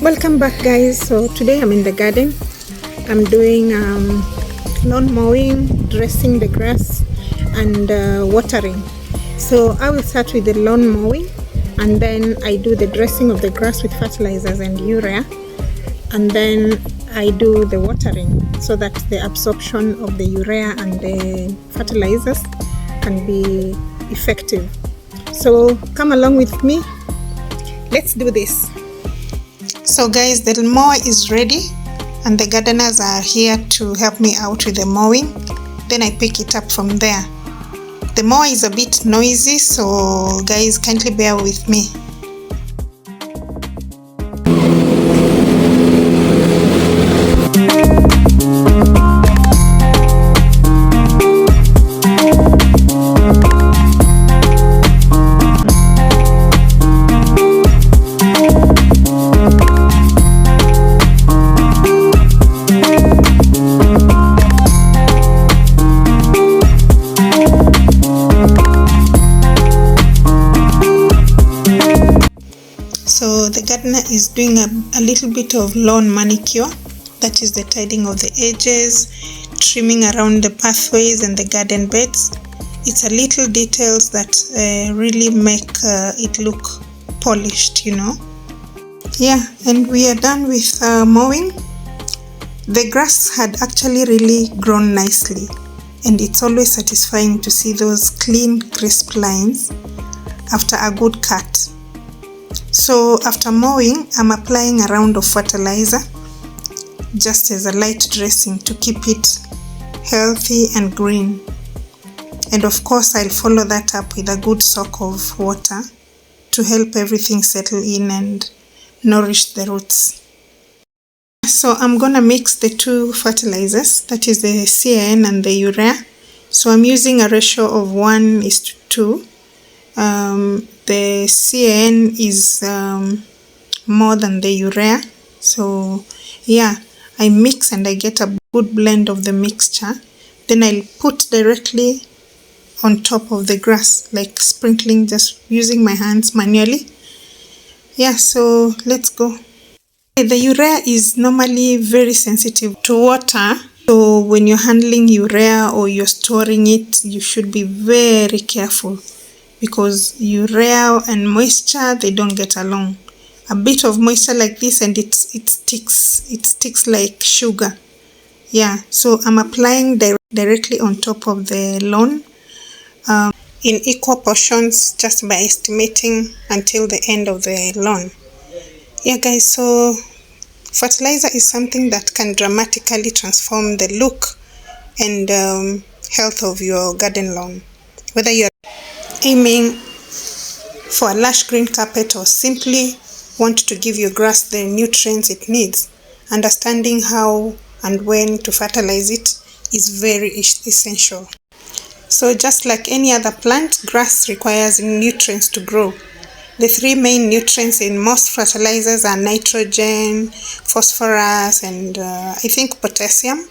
Welcome back, guys. So today I'm in the garden. I'm doing lawn mowing, dressing the grass, and watering. So I will start with the lawn mowing, and then I do the dressing of the grass with fertilizers and urea, and then I do the watering so that the absorption of the urea and the fertilizers can be effective. So come along with me. Let's do this. So guys, the mower is ready and the gardeners are here to help me out with the mowing. Then I pick it up from there. The mower is a bit noisy, so guys, kindly bear with me. So the gardener is doing a little bit of lawn manicure, that is the tidying of the edges, trimming around the pathways and the garden beds. It's a little details that really make it look polished, you know. Yeah, and we are done with mowing. The grass had actually really grown nicely, and it's always satisfying to see those clean, crisp lines after a good cut. So after mowing, I'm applying a round of fertilizer just as a light dressing to keep it healthy and green. And of course, I'll follow that up with a good soak of water to help everything settle in and nourish the roots. So I'm gonna mix the two fertilizers, that is the CAN and the urea. So I'm using a ratio of 1:2. The CAN is more than the urea, so yeah, I mix and I get a good blend of the mixture. Then I'll put directly on top of the grass, like sprinkling, just using my hands manually. Yeah, so let's go. The urea is normally very sensitive to water, so when you're handling urea or you're storing it, you should be very careful, because urea and moisture, they don't get along. A bit of moisture like this and it sticks like sugar. Yeah, so I'm applying directly on top of the lawn in equal portions, just by estimating until the end of the lawn. Yeah guys, so fertilizer is something that can dramatically transform the look and health of your garden lawn. Whether you're aiming for a lush green carpet or simply want to give your grass the nutrients it needs, understanding how and when to fertilize it is very essential. So just like any other plant, grass requires nutrients to grow. The three main nutrients in most fertilizers are nitrogen, phosphorus, and I think potassium,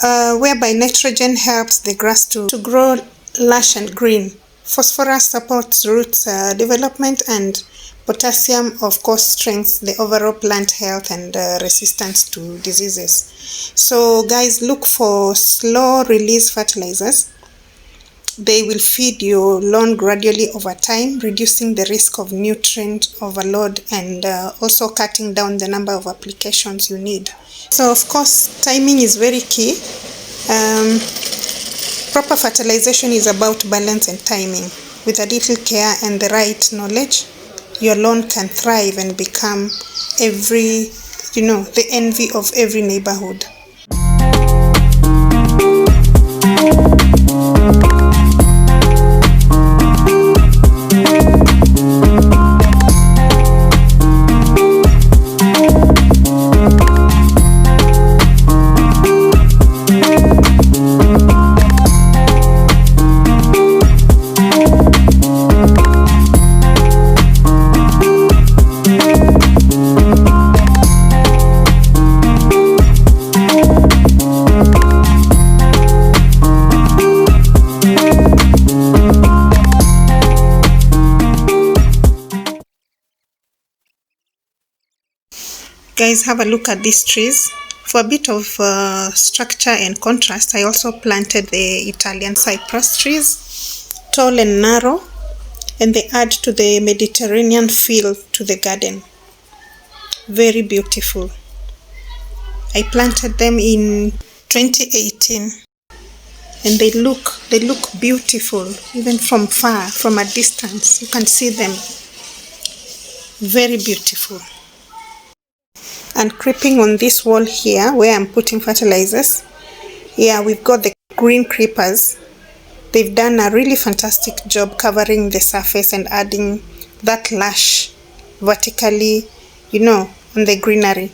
whereby nitrogen helps the grass to grow lush and green. Phosphorus supports roots development, and potassium, of course, strengthens the overall plant health and resistance to diseases. So guys, look for slow release fertilizers. They will feed your lawn gradually over time, reducing the risk of nutrient overload and also cutting down the number of applications you need. So of course, timing is very key. Proper fertilization is about balance and timing. With a little care and the right knowledge, your lawn can thrive and become the envy of every neighborhood. Guys, have a look at these trees. For a bit of structure and contrast, I also planted the Italian cypress trees, tall and narrow, and they add to the Mediterranean feel to the garden. Very beautiful. I planted them in 2018, and they look beautiful even from far, from a distance. You can see them. Very beautiful. And creeping on this wall here where I'm putting fertilizers, yeah, we've got the green creepers. They've done a really fantastic job covering the surface and adding that lush vertically, on the greenery.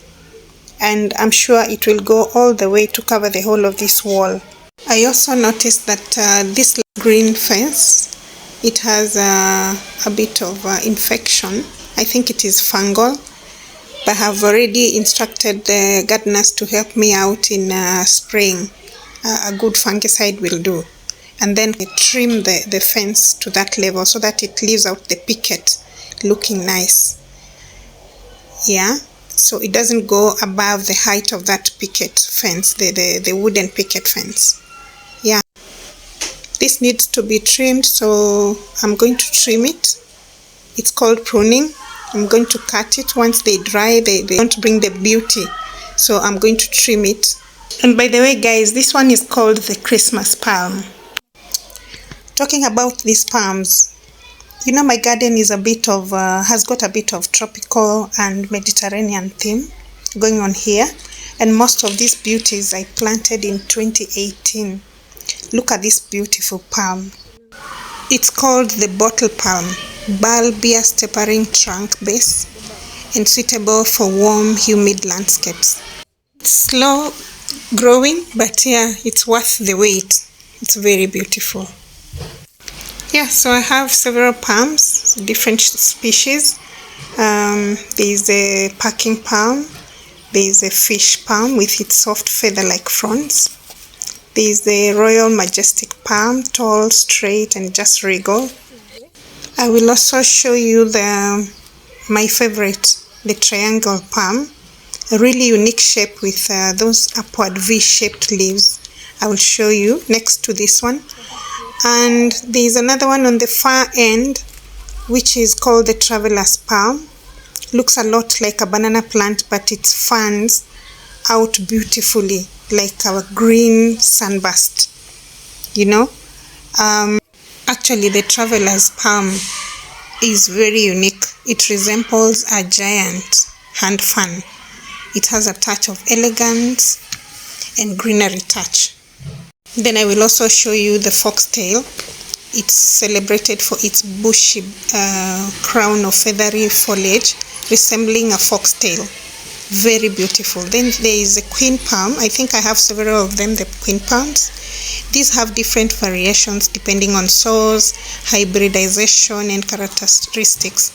And I'm sure it will go all the way to cover the whole of this wall. I also noticed that this green fence, it has a bit of infection. I think it is fungal. But I have already instructed the gardeners to help me out in spraying. A good fungicide will do. And then trim the fence to that level so that it leaves out the picket looking nice. Yeah, so it doesn't go above the height of that picket fence, the wooden picket fence. Yeah, this needs to be trimmed, so I'm going to trim it. It's called pruning. I'm going to cut it. Once they dry, they don't bring the beauty, so I'm going to trim it. And by the way, guys, this one is called the Christmas palm. Talking about these palms, my garden is has got a bit of tropical and Mediterranean theme going on here, and most of these beauties I planted in 2018. Look at this beautiful palm. It's called the bottle palm, bulbous tapering trunk base, and suitable for warm, humid landscapes. It's slow growing, but yeah, it's worth the wait. It's very beautiful. Yeah, so I have several palms, different species. There's a packing palm. There's a fish palm with its soft feather-like fronds. There's the royal majestic palm, tall, straight, and just regal. I will also show you my favorite, the triangle palm, a really unique shape with those upward V-shaped leaves. I will show you next to this one. And there's another one on the far end, which is called the traveler's palm. Looks a lot like a banana plant, but it fans out beautifully like a green sunburst. Actually, the traveler's palm is very unique. It resembles a giant hand fan. It has a touch of elegance and greenery touch. Then I will also show you the foxtail. It's celebrated for its bushy crown of feathery foliage resembling a foxtail. Very beautiful. Then there is a queen palm. I think I have several of them, the queen palms. These have different variations depending on source, hybridization, and characteristics.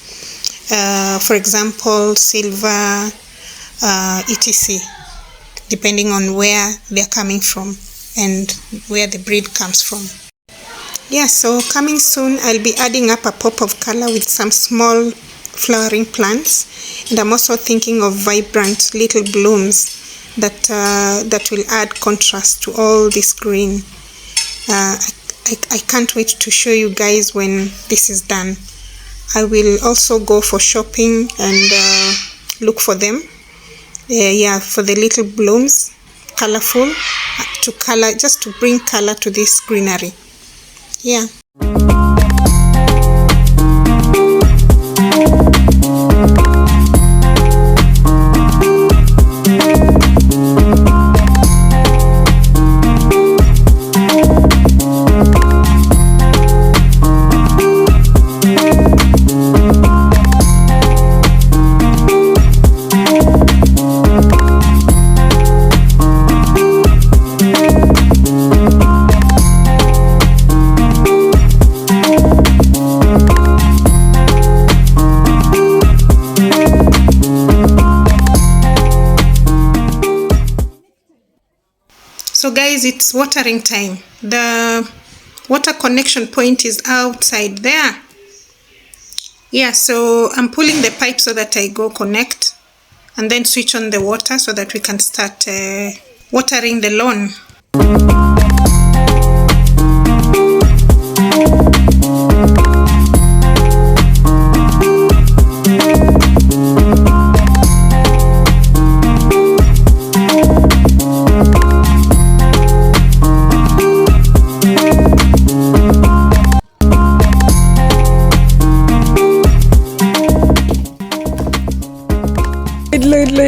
For example, silver, etc. Depending on where they're coming from and where the breed comes from. Yeah, so coming soon, I'll be adding up a pop of color with some small flowering plants, and I'm also thinking of vibrant little blooms that will add contrast to all this green. I can't wait to show you guys when this is done. I will also go for shopping and look for them. For the little blooms, colorful, just to bring color to this greenery. Yeah. So guys, it's watering time. The water connection point is outside there. Yeah, so I'm pulling the pipe so that I go connect. and then switch on the water so that we can start watering the lawn.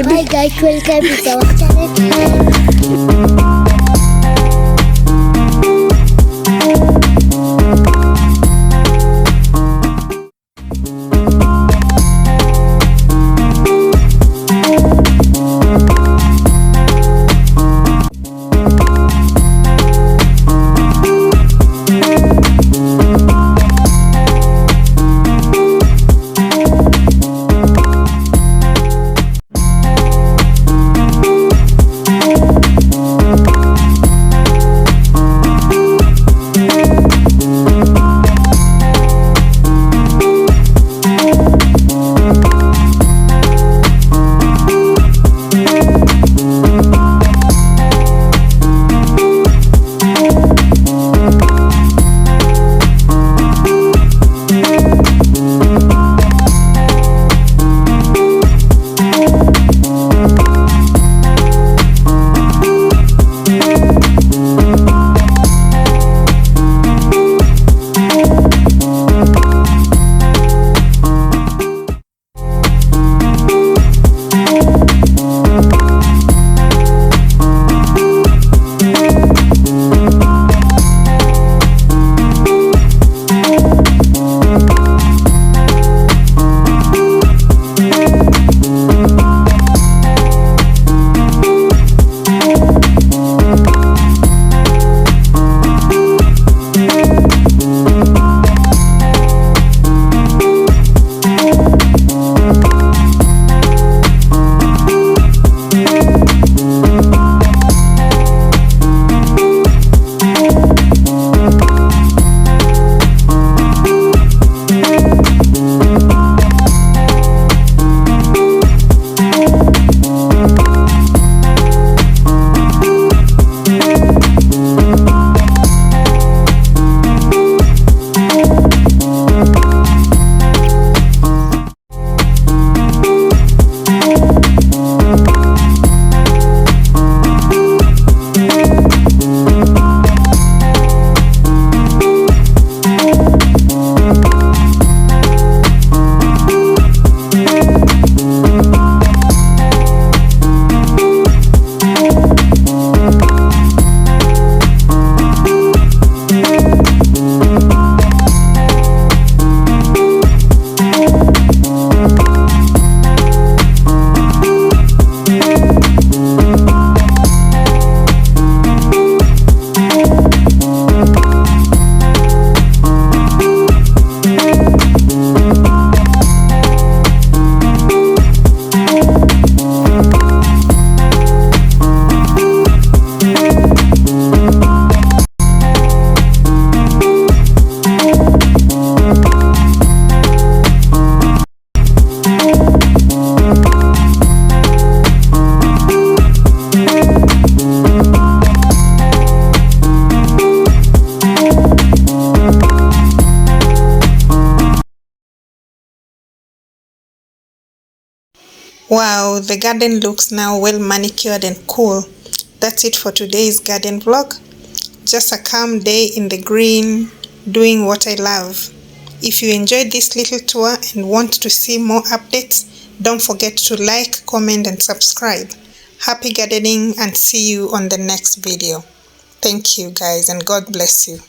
Hi guys, welcome to our channel. Wow, the garden looks now well manicured and cool. That's it for today's garden vlog. Just a calm day in the green, doing what I love. If you enjoyed this little tour and want to see more updates, don't forget to like, comment and subscribe. Happy gardening and see you on the next video. Thank you guys and God bless you.